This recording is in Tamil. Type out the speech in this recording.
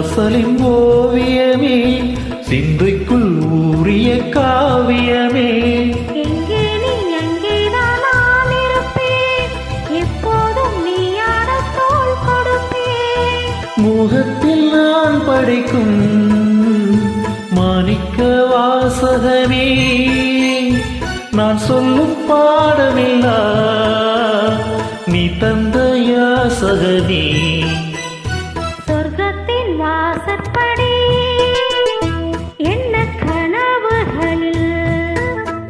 வாசலின் ஓவியமே, சிந்தைக்குள் ஊறிய காவியமே. எங்கே நீ எங்கேதான் நான் இருப்பேன், எப்போதும் நீயான தோள் கொடுப்பேன். முகத்தில் நான் படைக்கும் மாணிக்க வாசகமே, நான் சொல்லும் பாடமில்லா